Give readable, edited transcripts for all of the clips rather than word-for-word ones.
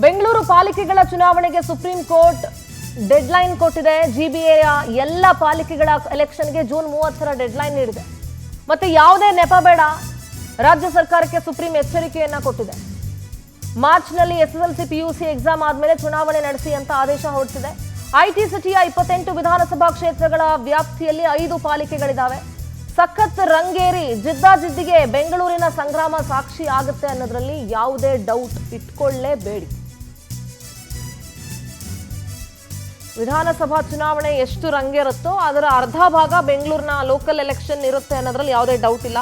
ಬೆಂಗಳೂರು ಪಾಲಿಕೆಗಳ ಚುನಾವಣೆಗೆ supreme court deadline ಕೊಟ್ಟಿದೆ. ಜಿಬಿಎಯ ಎಲ್ಲ ಪಾಲಿಕೆಗಳ ಎಲೆಕ್ಷನ್ಗೆ ಜೂನ್ 30ರ ಡೆಡ್ಲೈನ್ ನೀಡಿದೆ. ಮತ್ತೆ ಯಾವುದೇ ನೆಪ ಬೇಡ, ರಾಜ್ಯ ಸರ್ಕಾರಕ್ಕೆ ಸುಪ್ರೀಂ ಎಚ್ಚರಿಕೆಯನ್ನ ಕೊಟ್ಟಿದೆ. ಮಾರ್ಚ್ನಲ್ಲಿ ಎಸ್ಎಸ್ಎಲ್ಸಿ ಪಿಯುಸಿ ಎಕ್ಸಾಮ್ ಆದ್ಮೇಲೆ ಚುನಾವಣೆ ನಡೆಸಿ ಅಂತ ಆದೇಶ ಹೊರಡಿಸಿದೆ. ಐಟಿ ಸಿಟಿಯ 28 ವಿಧಾನಸಭಾ ಕ್ಷೇತ್ರಗಳ ವ್ಯಾಪ್ತಿಯಲ್ಲಿ 5 ಪಾಲಿಕೆಗಳಿದ್ದಾವೆ. ಸಖತ್ ರಂಗೇರಿ ಜಿದ್ದಾಜಿದ್ದಿಗೆ ಬೆಂಗಳೂರಿನ ಸಂಗ್ರಾಮ ಸಾಕ್ಷಿ ಆಗುತ್ತೆ ಅನ್ನೋದ್ರಲ್ಲಿ ಯಾವುದೇ ಡೌಟ್ ಇಟ್ಕೊಳ್ಳೇಬೇಡಿ. ವಿಧಾನಸಭಾ ಚುನಾವಣೆ ಎಷ್ಟು ರಂಗೇರುತ್ತೋ ಅದರ ಅರ್ಧ ಭಾಗ ಬೆಂಗಳೂರಿನ ಲೋಕಲ್ ಎಲೆಕ್ಷನ್ ಇರುತ್ತೆ ಅನ್ನೋದ್ರಲ್ಲಿ ಯಾವುದೇ ಡೌಟ್ ಇಲ್ಲ.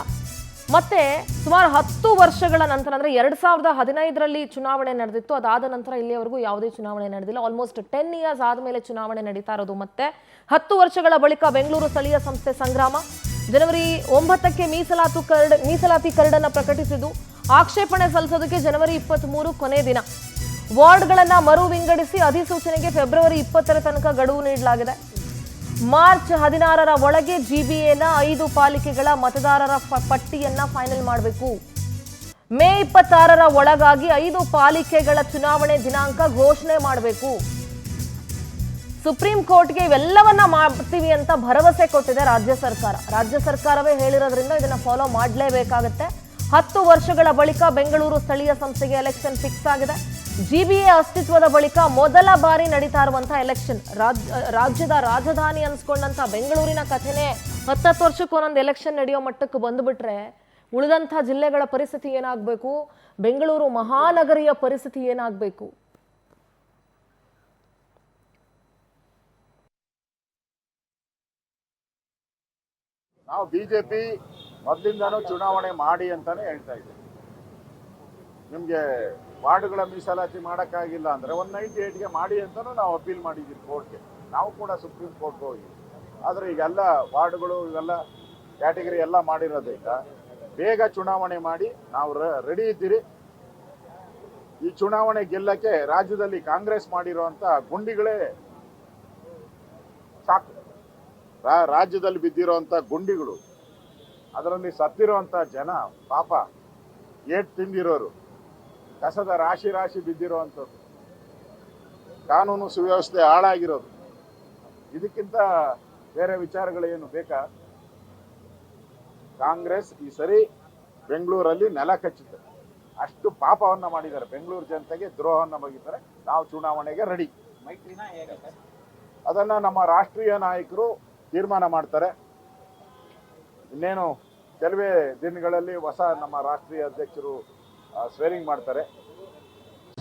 ಮತ್ತೆ ಸುಮಾರು 10 ವರ್ಷಗಳ ನಂತರ, ಅಂದ್ರೆ 2015ರಲ್ಲಿ ಚುನಾವಣೆ ನಡೆದಿತ್ತು. ಅದಾದ ನಂತರ ಇಲ್ಲಿಯವರೆಗೂ ಯಾವುದೇ ಚುನಾವಣೆ ನಡೆದಿಲ್ಲ. ಆಲ್ಮೋಸ್ಟ್ 10 ಇಯರ್ಸ್ ಆದಮೇಲೆ ಚುನಾವಣೆ ನಡೀತಾ ಇರೋದು. ಮತ್ತೆ 10 ವರ್ಷಗಳ ಬಳಿಕ ಬೆಂಗಳೂರು ಸ್ಥಳೀಯ ಸಂಸ್ಥೆ ಸಂಗ್ರಾಮ ಜನವರಿ 9ಕ್ಕೆ ಮೀಸಲಾತಿ ಕರಡನ್ನು ಪ್ರಕಟಿಸಿದ್ದು, ಆಕ್ಷೇಪಣೆ ಸಲ್ಲಿಸೋದಕ್ಕೆ ಜನವರಿ 23 ಕೊನೆ ದಿನ. ವಾರ್ಡ್ಗಳನ್ನ ಮರು ವಿಂಗಡಿಸಿ ಅಧಿಸೂಚನೆಗೆ ಫೆಬ್ರವರಿ 20ರ ತನಕ ಗಡುವು ನೀಡಲಾಗಿದೆ. ಮಾರ್ಚ್ 16ರ ಒಳಗೆ ಜಿಬಿಎನ 5 ಪಾಲಿಕೆಗಳ ಮತದಾರರ ಪಟ್ಟಿಯನ್ನ ಫೈನಲ್ ಮಾಡಬೇಕು. ಮೇ 26ರ ಒಳಗಾಗಿ 5 ಪಾಲಿಕೆಗಳ ಚುನಾವಣೆ ದಿನಾಂಕ ಘೋಷಣೆ ಮಾಡಬೇಕು. ಸುಪ್ರೀಂ ಕೋರ್ಟ್ಗೆ ಇವೆಲ್ಲವನ್ನ ಮಾಡ್ತೀವಿ ಅಂತ ಭರವಸೆ ಕೊಟ್ಟಿದೆ ರಾಜ್ಯ ಸರ್ಕಾರ. ರಾಜ್ಯ ಸರ್ಕಾರವೇ ಹೇಳಿರೋದ್ರಿಂದ ಇದನ್ನ ಫಾಲೋ ಮಾಡಲೇಬೇಕಾಗುತ್ತೆ. 10 ವರ್ಷಗಳ ಬಳಿಕ ಬೆಂಗಳೂರು ಸ್ಥಳೀಯ ಸಂಸ್ಥೆಗೆ ಎಲೆಕ್ಷನ್ ಫಿಕ್ಸ್ ಆಗಿದೆ. ಜಿಬಿಎ ಅಸ್ತಿತ್ವದ ಬಳಿಕ ಮೊದಲ ಬಾರಿ ನಡೀತಾ ಇರುವಂತಹ ಎಲೆಕ್ಷನ್. ರಾಜ್ಯದ ರಾಜಧಾನಿ ಅನ್ಸ್ಕೊಂಡಂತ ಬೆಂಗಳೂರಿನ ಕಥೆನೇ 10 ವರ್ಷಕ್ಕೂ ಒಂದೊಂದು ಎಲೆಕ್ಷನ್ ನಡೆಯೋ ಮಟ್ಟಕ್ಕೆ ಬಂದುಬಿಟ್ರೆ ಉಳಿದಂಥ ಜಿಲ್ಲೆಗಳ ಪರಿಸ್ಥಿತಿ ಏನಾಗಬೇಕು, ಬೆಂಗಳೂರು ಮಹಾನಗರಿಯ ಪರಿಸ್ಥಿತಿ ಏನಾಗಬೇಕು? ನಾವು ಬಿಜೆಪಿ ಮೊದಲಿಂದಾನು ಚುನಾವಣೆ ಮಾಡಿ ಅಂತಾನೆ ಹೇಳ್ತಾ ಇದ್ದೀವಿ. ನಿಮಗೆ ವಾರ್ಡ್ಗಳ ಮೀಸಲಾತಿ ಮಾಡೋಕ್ಕಾಗಿಲ್ಲ ಅಂದರೆ 198ಗೆ ಮಾಡಿ ಅಂತಲೂ ನಾವು ಅಪೀಲ್ ಮಾಡಿದ್ದೀವಿ ಕೋರ್ಟ್ಗೆ. ನಾವು ಕೂಡ ಸುಪ್ರೀಂ ಕೋರ್ಟ್ಗೆ ಹೋಗಿ, ಆದರೆ ಈಗೆಲ್ಲ ವಾರ್ಡ್ಗಳು ಇವೆಲ್ಲ ಕ್ಯಾಟಗರಿ ಎಲ್ಲ ಮಾಡಿರೋದ್ರಿಂದ ಬೇಗ ಚುನಾವಣೆ ಮಾಡಿ ನಾವು ರೆಡಿ ಇದ್ದೀರಿ. ಈ ಚುನಾವಣೆ ಗೆಲ್ಲಕ್ಕೆ ರಾಜ್ಯದಲ್ಲಿ ಕಾಂಗ್ರೆಸ್ ಮಾಡಿರೋಂಥ ಗುಂಡಿಗಳೇ ಸಾಕು. ರಾಜ್ಯದಲ್ಲಿ ಬಿದ್ದಿರೋಂಥ ಗುಂಡಿಗಳು, ಅದರಲ್ಲಿ ಸತ್ತಿರೋಂಥ ಜನ ಪಾಪ, ಏಟ್ ತಿಂದಿರೋರು, ಕಸದ ರಾಶಿ ರಾಶಿ ಬಿದ್ದಿರುವಂಥದ್ದು, ಕಾನೂನು ಸುವ್ಯವಸ್ಥೆ ಹಾಳಾಗಿರೋದು, ಇದಕ್ಕಿಂತ ಬೇರೆ ವಿಚಾರಗಳೇನು ಬೇಕಾ? ಕಾಂಗ್ರೆಸ್ ಈ ಸರಿ ಬೆಂಗಳೂರಲ್ಲಿ ನೆಲ ಕಚ್ಚುತ್ತೆ. ಅಷ್ಟು ಪಾಪವನ್ನ ಮಾಡಿದ್ದಾರೆ, ಬೆಂಗಳೂರು ಜನತೆಗೆ ದ್ರೋಹವನ್ನು ಬಗೆತಾರೆ. ನಾವು ಚುನಾವಣೆಗೆ ರೆಡಿ. ಅದನ್ನ ನಮ್ಮ ರಾಷ್ಟ್ರೀಯ ನಾಯಕರು ತೀರ್ಮಾನ ಮಾಡ್ತಾರೆ. ಇನ್ನೇನು ಕೆಲವೇ ದಿನಗಳಲ್ಲಿ ಹೊಸ ನಮ್ಮ ರಾಷ್ಟ್ರೀಯ ಅಧ್ಯಕ್ಷರು ಸ್ವೇರಿಂಗ್ ಮಾಡ್ತಾರೆ.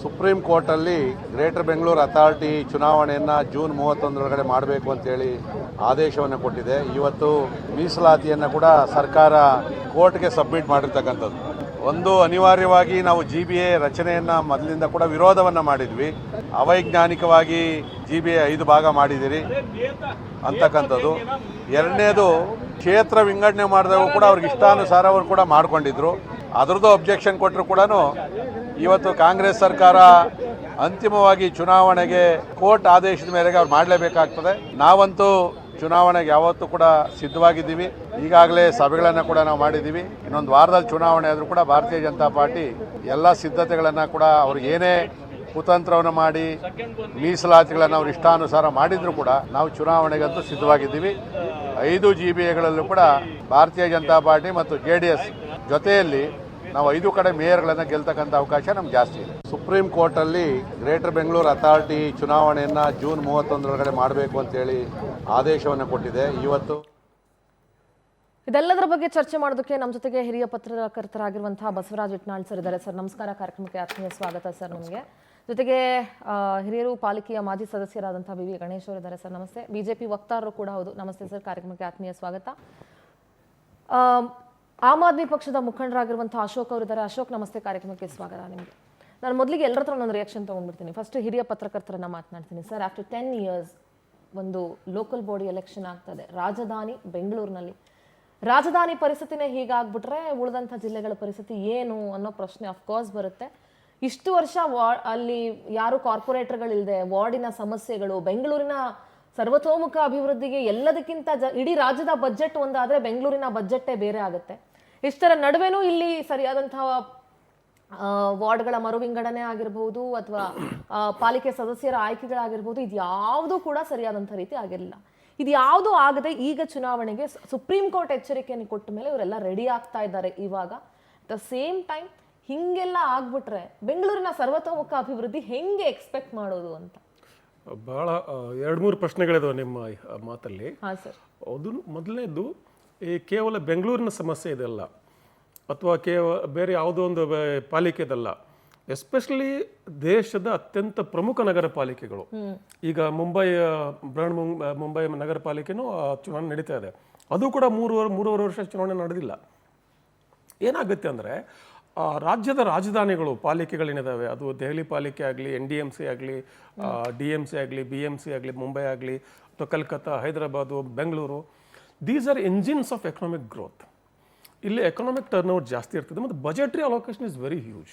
ಸುಪ್ರೀಂ ಕೋರ್ಟಲ್ಲಿ ಗ್ರೇಟರ್ ಬೆಂಗಳೂರು ಅಥಾರಿಟಿ ಚುನಾವಣೆಯನ್ನು ಜೂನ್ 31ರೊಳಗಡೆ ಮಾಡಬೇಕು ಅಂತೇಳಿ ಆದೇಶವನ್ನು ಕೊಟ್ಟಿದೆ. ಇವತ್ತು ಮೀಸಲಾತಿಯನ್ನು ಕೂಡ ಸರ್ಕಾರ ಕೋರ್ಟ್ಗೆ ಸಬ್ಮಿಟ್ ಮಾಡಿರ್ತಕ್ಕಂಥದ್ದು. ಒಂದು ಅನಿವಾರ್ಯವಾಗಿ ನಾವು ಜಿಬಿಎ ರಚನೆಯನ್ನು ಮೊದಲಿಂದ ಕೂಡ ವಿರೋಧವನ್ನು ಮಾಡಿದ್ವಿ. ಅವೈಜ್ಞಾನಿಕವಾಗಿ ಜಿಬಿಎ 5 ಭಾಗ ಮಾಡಿದಿರಿ ಅಂತಕ್ಕಂಥದ್ದು. ಎರಡನೇದು, ಕ್ಷೇತ್ರ ವಿಂಗಡಣೆ ಮಾಡಿದಾಗ ಕೂಡ ಅವ್ರಿಗೆ ಇಷ್ಟಾನುಸಾರ ಅವರು ಕೂಡ ಮಾಡ್ಕೊಂಡಿದ್ರು. ಅದರದ್ದು ಅಬ್ಜೆಕ್ಷನ್ ಕೊಟ್ಟರು ಕೂಡ ಇವತ್ತು ಕಾಂಗ್ರೆಸ್ ಸರ್ಕಾರ ಅಂತಿಮವಾಗಿ ಚುನಾವಣೆಗೆ ಕೋರ್ಟ್ ಆದೇಶದ ಮೇರೆಗೆ ಅವ್ರು ಮಾಡಲೇಬೇಕಾಗ್ತದೆ. ನಾವಂತೂ ಚುನಾವಣೆಗೆ ಯಾವತ್ತೂ ಕೂಡ ಸಿದ್ಧವಾಗಿದ್ದೀವಿ. ಈಗಾಗಲೇ ಸಭೆಗಳನ್ನು ಕೂಡ ನಾವು ಮಾಡಿದ್ದೀವಿ. ಇನ್ನೊಂದು ವಾರದಲ್ಲಿ ಚುನಾವಣೆ ಆದರೂ ಕೂಡ ಭಾರತೀಯ ಜನತಾ ಪಾರ್ಟಿ ಎಲ್ಲ ಸಿದ್ಧತೆಗಳನ್ನು ಕೂಡ ಅವ್ರಿಗೆ ಏನೇ ಕುತಂತ್ರವನ್ನು ಮಾಡಿ ಮೀಸಲಾತಿಗಳನ್ನು ಅವ್ರು ಇಷ್ಟಾನುಸಾರ ಮಾಡಿದ್ರು ಕೂಡ ನಾವು ಚುನಾವಣೆಗಂತೂ ಸಿದ್ಧವಾಗಿದ್ದೀವಿ. 5 ಜಿಬಿಎಗಳಲ್ಲೂ ಕೂಡ ಭಾರತೀಯ ಜನತಾ ಪಾರ್ಟಿ ಮತ್ತು JDS ಜೊತೆಯಲ್ಲಿ ನಾವು 5 ಕಡೆ ಮೇಯರ್ಗಳನ್ನು ಗೆಲ್ತಕ್ಕಂಥ ಅವಕಾಶ ನಮ್ಗೆ ಜಾಸ್ತಿ ಇದೆ. ಸುಪ್ರೀಂ ಕೋರ್ಟಲ್ಲಿ ಗ್ರೇಟರ್ ಬೆಂಗಳೂರು ಅಥಾರಿಟಿ ಚುನಾವಣೆಯನ್ನು ಜೂನ್ 31ರೊಳಗಡೆ ಮಾಡಬೇಕು ಅಂತೇಳಿ ಆದೇಶವನ್ನು ಕೊಟ್ಟಿದೆ. ಇವತ್ತು ಇದೆಲ್ಲದರ ಬಗ್ಗೆ ಚರ್ಚೆ ಮಾಡೋದಕ್ಕೆ ನಮ್ಮ ಜೊತೆಗೆ ಹಿರಿಯ ಪತ್ರಕರ್ತರಾಗಿರುವಂತಹ ಬಸವರಾಜ್ ಇಟ್ನಾಳ್ ಸರ್ ಇದ್ದಾರೆ. ಸರ್ ನಮಸ್ಕಾರ, ಕಾರ್ಯಕ್ರಮಕ್ಕೆ ಆತ್ಮೀಯ ಸ್ವಾಗತ ಸರ್. ನಿಮಗೆ ಜೊತೆಗೆ ಹಿರಿಯರು ಪಾಲಿಕೆಯ ಮಾಜಿ ಸದಸ್ಯರಾದಂತಹ BV ಗಣೇಶ್ ಅವರು ಇದ್ದಾರೆ. ಸರ್ ನಮಸ್ತೆ. ಬಿಜೆಪಿ ವಕ್ತಾರರು ಕೂಡ ಹೌದು. ನಮಸ್ತೆ ಸರ್, ಕಾರ್ಯಕ್ರಮಕ್ಕೆ ಆತ್ಮೀಯ ಸ್ವಾಗತ. ಆಮ್ ಆದ್ಮಿ ಪಕ್ಷದ ಮುಖಂಡರಾಗಿರುವಂತಹ ಅಶೋಕ್ ಅವರಿದ್ದಾರೆ. ಅಶೋಕ್ ನಮಸ್ತೆ, ಕಾರ್ಯಕ್ರಮಕ್ಕೆ ಸ್ವಾಗತ ನಿಮಗೆ. ನಾನು ಮೊದಲಿಗೆ ಎಲ್ಲರ ಹತ್ರ ಒಂದು ರಿಯಾಕ್ಷನ್ ತೊಗೊಂಡ್ಬಿಡ್ತೀನಿ. ಫಸ್ಟ್ ಹಿರಿಯ ಪತ್ರಕರ್ತರನ್ನ ಮಾತನಾಡ್ತೀನಿ. ಸರ್, ಆಫ್ಟರ್ 10 ಇಯರ್ಸ್ ಒಂದು ಲೋಕಲ್ ಬಾಡಿ ಎಲೆಕ್ಷನ್ ಆಗ್ತದೆ ರಾಜಧಾನಿ ಬೆಂಗಳೂರಿನಲ್ಲಿ. ರಾಜಧಾನಿ ಪರಿಸ್ಥಿತಿನೇ ಹೀಗಾಗ್ಬಿಟ್ರೆ ಉಳಿದಂಥ ಜಿಲ್ಲೆಗಳ ಪರಿಸ್ಥಿತಿ ಏನು ಅನ್ನೋ ಪ್ರಶ್ನೆ ಅಫ್ಕೋರ್ಸ್ ಬರುತ್ತೆ. ಇಷ್ಟು ವರ್ಷ ಅಲ್ಲಿ ಯಾರು ಕಾರ್ಪೊರೇಟರ್ಗಳಿಲ್ಲದೆ, ವಾರ್ಡಿನ ಸಮಸ್ಯೆಗಳು, ಬೆಂಗಳೂರಿನ ಸರ್ವತೋಮುಖ ಅಭಿವೃದ್ಧಿಗೆ ಎಲ್ಲದಕ್ಕಿಂತ ಇಡೀ ರಾಜ್ಯದ ಬಜೆಟ್ ಒಂದಾದರೆ ಬೆಂಗಳೂರಿನ ಬಜೆಟ್ಟೇ ಬೇರೆ ಆಗುತ್ತೆ. ಇಷ್ಟರ ನಡುವೆನೂ ಇಲ್ಲಿ ಸರಿಯಾದಂತಹ ವಾರ್ಡ್ಗಳ ಮರುವಿಂಗಡಣೆ ಆಗಿರ್ಬೋದು ಅಥವಾ ಪಾಲಿಕೆ ಸದಸ್ಯರ ಆಯ್ಕೆಗಳಾಗಿರ್ಬೋದು, ಇದು ಯಾವುದೂ ಕೂಡ ಸರಿಯಾದಂಥ ರೀತಿ ಆಗಿರಲಿಲ್ಲ. ಇದು ಯಾವುದೂ ಆಗದೆ ಈಗ ಚುನಾವಣೆಗೆ ಸುಪ್ರೀಂ ಕೋರ್ಟ್ ಎಚ್ಚರಿಕೆಯನ್ನು ಕೊಟ್ಟ ಮೇಲೆ ಇವರೆಲ್ಲ ರೆಡಿ ಆಗ್ತಾ ಇದ್ದಾರೆ. ಇವಾಗ ದ ಸೇಮ್ ಟೈಮ್ ಹಿಂಗೆಲ್ಲ ಆಗ್ಬಿಟ್ರೆ ಬೆಂಗಳೂರಿನ ಸರ್ವತೋಮುಖ ಅಭಿವೃದ್ಧಿ ಹೆಂಗೆ ಎಕ್ಸ್ಪೆಕ್ಟ್ ಮಾಡೋದು ಅಂತ ಬಹಳ 2-3 ಪ್ರಶ್ನೆಗಳಿದಾವೆ ನಿಮ್ಮ ಮಾತಲ್ಲಿ. ಹಾಂ ಸರ್. ಅದು ಮೊದಲನೇದು, ಈ ಕೇವಲ ಬೆಂಗಳೂರಿನ ಸಮಸ್ಯೆ ಇದೆಲ್ಲ ಅಥವಾ ಬೇರೆ ಯಾವುದೋ ಒಂದು ಪಾಲಿಕೆದಲ್ಲ. ಎಸ್ಪೆಷಲಿ ದೇಶದ ಅತ್ಯಂತ ಪ್ರಮುಖ ನಗರ ಪಾಲಿಕೆಗಳು, ಈಗ ಮುಂಬೈ ನಗರ ಪಾಲಿಕೆನೂ ಚುನಾವಣೆ ನಡೀತಾ ಇದೆ. ಅದು ಕೂಡ ಮೂರುವರೆ ವರ್ಷ ಚುನಾವಣೆ ನಡೆದಿಲ್ಲ. ಏನಾಗುತ್ತೆ ಅಂದರೆ ರಾಜ್ಯದ ರಾಜಧಾನಿಗಳು ಪಾಲಿಕೆಗಳೇನಿದ್ದಾವೆ, ಅದು ದೆಹಲಿ ಪಾಲಿಕೆ ಆಗಲಿ, NDMC ಆಗಲಿ, DMC ಆಗಲಿ, BMC ಆಗಲಿ, ಮುಂಬೈ ಆಗಲಿ, ಅಥವಾ Calcutta, Hyderabad, Bengaluru, these are engines of economic growth. ಇಲ್ಲಿ ಎಕನಾಮಿಕ್ ಟರ್ನ್ ಓವರ್ ಜಾಸ್ತಿ ಇರ್ತದೆ ಮತ್ತು budgetary allocation is very huge.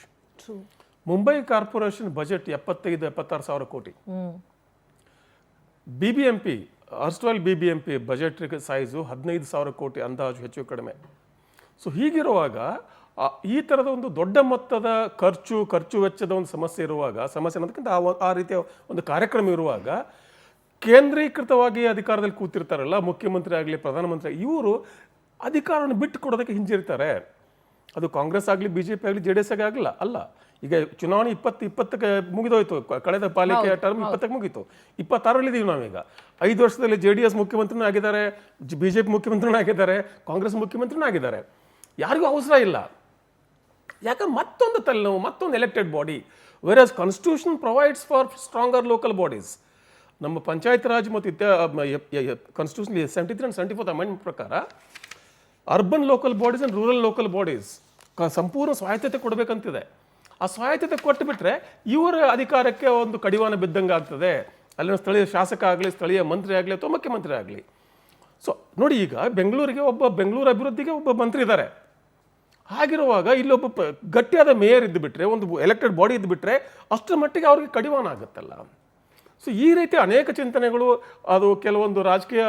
Mumbai corporation budget 75-76 ಸಾವಿರ ಕೋಟಿ. BBMP ಅರ್ಸ್ಟ್ರಲ್ BBMP ಬಜೆಟ್ ಸೈಜು 15 ಸಾವಿರ ಕೋಟಿ ಅಂದಾಜು, ಹೆಚ್ಚು ಕಡಿಮೆ. ಸೊ ಹೀಗಿರುವಾಗ ಈ ಥರದ ಒಂದು ದೊಡ್ಡ ಮೊತ್ತದ ಖರ್ಚು ವೆಚ್ಚದ ಒಂದು ಸಮಸ್ಯೆ ಅನ್ನೋದಕ್ಕಿಂತ ಆ ರೀತಿಯ ಒಂದು ಕಾರ್ಯಕ್ರಮ ಇರುವಾಗ ಕೇಂದ್ರೀಕೃತವಾಗಿ ಅಧಿಕಾರದಲ್ಲಿ ಕೂತಿರ್ತಾರಲ್ಲ, ಮುಖ್ಯಮಂತ್ರಿ ಆಗಲಿ, ಪ್ರಧಾನಮಂತ್ರಿ, ಇವರು ಅಧಿಕಾರವನ್ನು ಬಿಟ್ಟು ಕೊಡೋದಕ್ಕೆ ಹಿಂಜರಿತಾರೆ. ಅದು ಕಾಂಗ್ರೆಸ್ ಆಗಲಿ, BJP ಆಗಲಿ, JDS ಆಗಲ್ಲ ಅಲ್ಲ. ಈಗ ಚುನಾವಣೆ 2020ಕ್ಕೆ ಮುಗಿದೋಯ್ತು, ಕಳೆದ ಪಾಲಿಕೆ ಟರ್ಮ್ 20ಕ್ಕೆ ಮುಗೀತು, 26ರಲ್ಲಿದ್ದೀವಿ ನಾವೀಗ. 5 ವರ್ಷದಲ್ಲಿ JDS ಮುಖ್ಯಮಂತ್ರಿನೂ ಆಗಿದ್ದಾರೆ, BJP ಮುಖ್ಯಮಂತ್ರಿನೂ ಆಗಿದ್ದಾರೆ, ಕಾಂಗ್ರೆಸ್ ಮುಖ್ಯಮಂತ್ರಿನೂ ಆಗಿದ್ದಾರೆ. ಯಾರಿಗೂ ಅವಸರ ಇಲ್ಲ. ಯಾಕಂದ್ರೆ ಮತ್ತೊಂದು ತಲೆನೋವು, ಮತ್ತೊಂದು elected body. Virus constitution provides for stronger local bodies. ನಮ್ಮ ಪಂಚಾಯತ್ ರಾಜ್ ಮತ್ತು ಕಾನ್ಸ್ಟಿಟ್ಯೂಷನ್ 73 and 74th ಅಮೆಂಡ್ಮೆಂಟ್ ಪ್ರಕಾರ urban local bodies and rural local bodies ಸಂಪೂರ್ಣ ಸ್ವಾಯತ್ತತೆ ಕೊಡಬೇಕಂತಿದೆ. ಆ ಸ್ವಾಯತ್ತತೆ ಕೊಟ್ಟುಬಿಟ್ರೆ ಇವರ ಅಧಿಕಾರಕ್ಕೆ ಒಂದು ಕಡಿವಾಣ ಬಿದ್ದಂಗೆ ಆಗ್ತದೆ. ಅಲ್ಲಿನ ಸ್ಥಳೀಯ ಶಾಸಕ ಆಗಲಿ, ಸ್ಥಳೀಯ ಮಂತ್ರಿ ಆಗಲಿ, ಅಥವಾ ಮುಖ್ಯಮಂತ್ರಿ ಆಗಲಿ. ಸೊ ನೋಡಿ, ಈಗ ಬೆಂಗಳೂರು ಅಭಿವೃದ್ಧಿಗೆ ಒಬ್ಬ ಮಂತ್ರಿ ಇದ್ದಾರೆ. ಹಾಗಿರುವಾಗ ಇಲ್ಲೊಬ್ಬ ಗಟ್ಟಿಯಾದ ಮೇಯರ್ ಇದ್ದುಬಿಟ್ರೆ, ಒಂದು ಎಲೆಕ್ಟೆಡ್ ಬಾಡಿ ಇದ್ದುಬಿಟ್ರೆ ಅಷ್ಟರ ಮಟ್ಟಿಗೆ ಅವ್ರಿಗೆ ಕಡಿವಾಣ ಆಗುತ್ತಲ್ಲ. ಸೊ ಈ ರೀತಿ ಅನೇಕ ಚಿಂತನೆಗಳು, ಅದು ಕೆಲವೊಂದು ರಾಜಕೀಯ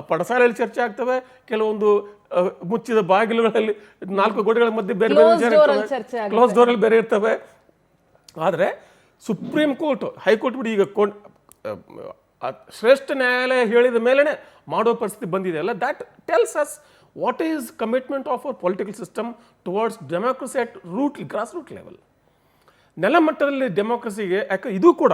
ಪಡಸಾಲೆಯಲ್ಲಿ ಚರ್ಚೆ ಆಗ್ತವೆ, ಕೆಲವೊಂದು ಮುಚ್ಚಿದ ಬಾಗಿಲುಗಳಲ್ಲಿ 4 ಗೋಡೆಗಳ ಮಧ್ಯೆ ಬೇರೆ ಬೇರೆ ವಿಚಾರ ಇರ್ತವೆ, ಕ್ಲೋಸ್ ಡೋರಲ್ಲಿ ಬೇರೆ ಇರ್ತವೆ. ಆದರೆ ಸುಪ್ರೀಂ ಕೋರ್ಟ್, ಹೈಕೋರ್ಟ್ ಬಿಡಿ, ಈಗ ಶ್ರೇಷ್ಠ ನ್ಯಾಯಾಲಯ ಹೇಳಿದ ಮೇಲೇ ಮಾಡೋ ಪರಿಸ್ಥಿತಿ ಬಂದಿದೆ ಅಲ್ಲ. That tells us what is commitment of our political system towards democracy at grass root level, ನೆಲಮಟ್ಟದಲ್ಲಿ ಡೆಮೋಕ್ರಸಿಗೆ. ಯಾಕೆ ಇದು ಕೂಡ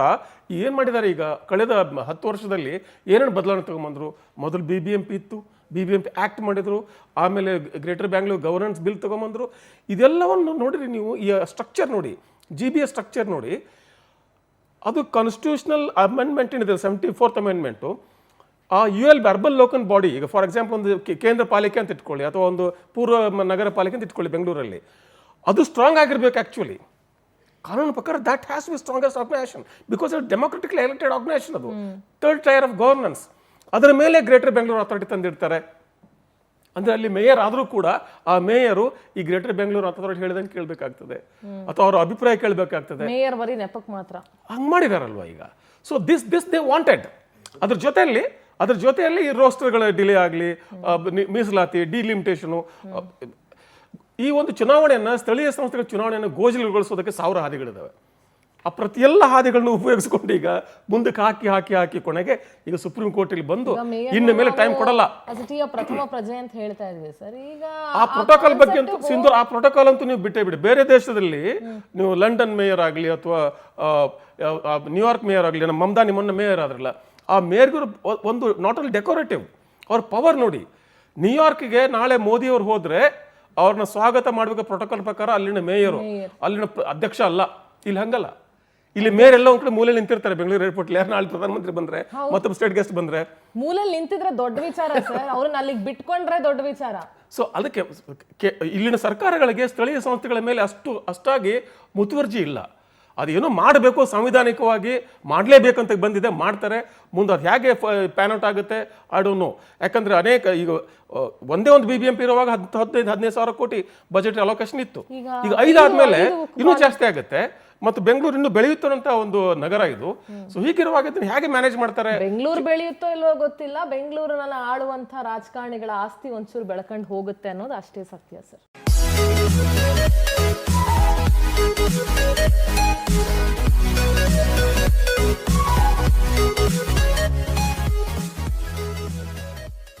ಏನು ಮಾಡಿದ್ದಾರೆ, ಈಗ ಕಳೆದ 10 ವರ್ಷದಲ್ಲಿ ಏನೇನು ಬದಲಾವಣೆ ತೊಗೊಂಬಂದರು. ಮೊದಲು BBMP ಇತ್ತು, BBMP ಆ್ಯಕ್ಟ್ ಮಾಡಿದರು, ಆಮೇಲೆ ಗ್ರೇಟರ್ ಬ್ಯಾಂಗ್ಳೂರ್ ಗವರ್ನೆನ್ಸ್ ಬಿಲ್ ತೊಗೊಂಬಂದರು. ಇದೆಲ್ಲವನ್ನು ನೋಡಿರಿ ನೀವು, ಈ ಸ್ಟ್ರಕ್ಚರ್ ನೋಡಿ, GBA ಸ್ಟ್ರಕ್ಚರ್ ನೋಡಿ. ಅದು ಕಾನ್ಸ್ಟಿಟ್ಯೂಷನಲ್ ಅಮೆಂಡ್ಮೆಂಟ್ ಏನಿದೆ, 74th ಅಮೆಂಡ್ಮೆಂಟು, ಆ UL ಅರ್ಬನ್ ಲೋಕಲ್ ಬಾಡಿ, ಈಗ ಫಾರ್ ಎಕ್ಸಾಂಪಲ್ ಒಂದು ಕೇಂದ್ರ ಪಾಲಿಕೆ ಅಂತ ಇಟ್ಕೊಳ್ಳಿ, ಅಥವಾ ಒಂದು ಪೂರ್ವ ನಗರ ಪಾಲಿಕೆ ಅಂತ ಇಟ್ಕೊಳ್ಳಿ ಬೆಂಗಳೂರಲ್ಲಿ, ಅದು ಸ್ಟ್ರಾಂಗ್ ಆಗಿರ್ಬೇಕು. ಆ್ಯಕ್ಚುಲಿ ಕಾನೂನು ಪ್ರಕಾರ that has to be strongest organisation, because ಅದು ಡೆಮೋಕ್ರೆಟಿಕ್ಲಿ ಎಲೆಕ್ಟೆಡ್ ಆರ್ಗನೈಸೇಷನ್. ಅದು 3rd ಟೈರ್ ಆಫ್ ಗವರ್ನೆನ್ಸ್. ಅದರ ಮೇಲೆ ಗ್ರೇಟರ್ ಬೆಂಗಳೂರು ಅಥಾರಿಟಿ ತಂದಿರ್ತಾರೆ. ಅಂದರೆ ಅಲ್ಲಿ ಮೇಯರ್ ಆದರೂ ಕೂಡ ಆ ಮೇಯರು ಈ ಗ್ರೇಟರ್ ಬೆಂಗಳೂರು ಅಥಾರಿಟಿ ಹೇಳಿದಂಗೆ ಕೇಳಬೇಕಾಗ್ತದೆ, ಅಥವಾ ಅವರ ಅಭಿಪ್ರಾಯ ಕೇಳಬೇಕಾಗ್ತದೆ. ಮೇಯರ್ ಬರೀ ನೆಪಕ್ಕೆ ಮಾತ್ರ ಹಂಗೆ ಮಾಡಿದಾರಲ್ವ ಈಗ. So this they wanted. ಅದ್ರ ಜೊತೆಯಲ್ಲಿ ಈ ರೋಸ್ಟರ್ಗಳ ಡಿಲೇ ಆಗಲಿ, ಮೀಸಲಾತಿ, ಡಿಲಿಮಿಟೇಷನು, ಈ ಒಂದು ಚುನಾವಣೆಯನ್ನು, ಸ್ಥಳೀಯ ಸಂಸ್ಥೆಗಳ ಚುನಾವಣೆಯನ್ನು ಗೋಜಲುಗೊಳಿಸೋದಕ್ಕೆ 1000 ಹಾದಿಗಳಿದ್ದಾವೆ. ಆ ಪ್ರತಿಯೆಲ್ಲ ಹಾದಿಗಳನ್ನು ಉಪಯೋಗಿಸ್ಕೊಂಡು ಈಗ ಮುಂದಕ್ಕೆ ಹಾಕಿ ಕೊನೆಗೆ ಈಗ ಸುಪ್ರೀಂ ಕೋರ್ಟಲ್ಲಿ ಬಂದು ಇನ್ನು ಮೇಲೆ ಟೈಮ್ ಕೊಡಲ್ಲ. ಪ್ರಥಮ ಪ್ರಜೆ ಅಂತ ಹೇಳ್ತಾ ಇದ್ವಿ ಸರ್. ಈಗ ಆ ಪ್ರೋಟೋಕಾಲ್ ಬಗ್ಗೆ ಅಂತೂ ಸಿಂಧೂರ್, ಆ ಪ್ರೋಟೋಕಾಲ್ ಅಂತೂ ನೀವು ಬಿಟ್ಟೇ ಬಿಡಿ. ಬೇರೆ ದೇಶದಲ್ಲಿ ನೀವು ಲಂಡನ್ ಮೇಯರ್ ಆಗಲಿ, ಅಥವಾ ನ್ಯೂಯಾರ್ಕ್ ಮೇಯರ್ ಆಗಲಿ, ನಮ್ಮ ಮಮತಾ ನಿಮ್ಮನ್ನ ಮೇಯರ್ ಆದ್ರಲ್ಲ, ಆ ಮೇಯರ್ಗೂ ಒಂದು ನಾಟ್ ಓನ್ಲಿ ಡೆಕೋರೇಟಿವ್, ಅವ್ರ ಪವರ್ ನೋಡಿ. ನ್ಯೂಯಾರ್ಕ್ಗೆ ನಾಳೆ ಮೋದಿಯವ್ರು ಹೋದ್ರೆ ಅವ್ರನ್ನ ಸ್ವಾಗತ ಮಾಡಬೇಕು ಪ್ರೋಟೋಕಾಲ್ ಪ್ರಕಾರ. ಅಲ್ಲಿನ ಮೇಯರು, ಅಲ್ಲಿನ ಅಧ್ಯಕ್ಷ ಅಲ್ಲ. ಇಲ್ಲಿ ಹಂಗಲ್ಲ. ಇಲ್ಲಿ ಮೇಯರ್ ಎಲ್ಲ ಒಂದ್ ಕಡೆ ಮೂಲೆಯಲ್ಲಿ ನಿಂತಿರ್ತಾರೆ ಬೆಂಗಳೂರು ಏರ್ಪೋರ್ಟ್. ಯಾರು ನಾಳೆ ಪ್ರಧಾನಮಂತ್ರಿ ಬಂದ್ರೆ, ಮತ್ತೊಬ್ಬ ಸ್ಟೇಟ್ ಗೆಸ್ಟ್ ಬಂದ್ರೆ ಮೂಲೆಯಲ್ಲಿ ನಿಂತಿದ್ರೆ ದೊಡ್ಡ ವಿಚಾರ ಸರ್, ಅವ್ರನ್ನ ಅಲ್ಲಿಗೆ ಬಿಟ್ಕೊಂಡ್ರೆ ದೊಡ್ಡ ವಿಚಾರ. ಸೊ ಅದಕ್ಕೆ ಇಲ್ಲಿನ ಸರ್ಕಾರಗಳಿಗೆ ಸ್ಥಳೀಯ ಸಂಸ್ಥೆಗಳ ಮೇಲೆ ಅಷ್ಟಾಗಿ ಮುತುವರ್ಜಿ ಇಲ್ಲ. ಅದೇನೋ ಮಾಡಬೇಕು, ಸಂವಿಧಾನಿಕವಾಗಿ ಮಾಡಲೇಬೇಕಂತ ಬಂದಿದೆ, ಮಾಡ್ತಾರೆ. ಮುಂದೆ ಅದು ಹೇಗೆ ಪ್ಯಾನ್ ಔಟ್ ಆಗುತ್ತೆ ಐ ಡೋಂಟ್ ನೋ. ಯಾಕಂದರೆ ಅನೇಕ ಈಗ ಒಂದೇ ಒಂದು BBMP ಇರುವಾಗ 15-15 ಸಾವಿರ ಕೋಟಿ ಬಜೆಟ್ ಅಲೋಕೇಶನ್ ಇತ್ತು. ಈಗ 5 ಆದಮೇಲೆ ಇನ್ನೂ ಜಾಸ್ತಿ ಆಗುತ್ತೆ. ಮತ್ತು ಬೆಂಗಳೂರು ಇನ್ನೂ ಬೆಳೆಯುತ್ತಂತ ಒಂದು ನಗರ ಇದು. ಸೊ ಹೀಗಿರುವಾಗ ಇದನ್ನು ಹೇಗೆ ಮ್ಯಾನೇಜ್ ಮಾಡ್ತಾರೆ? ಬೆಂಗಳೂರು ಬೆಳೆಯುತ್ತೋ ಇಲ್ವೋ ಗೊತ್ತಿಲ್ಲ, ಬೆಂಗಳೂರಿನಲ್ಲಿ ಆಳುವಂಥ ರಾಜಕಾರಣಿಗಳ ಆಸ್ತಿ ಒಂಚೂರು ಬೆಳ್ಕೊಂಡು ಹೋಗುತ್ತೆ ಅನ್ನೋದು ಅಷ್ಟೇ ಸತ್ಯ ಸರ್.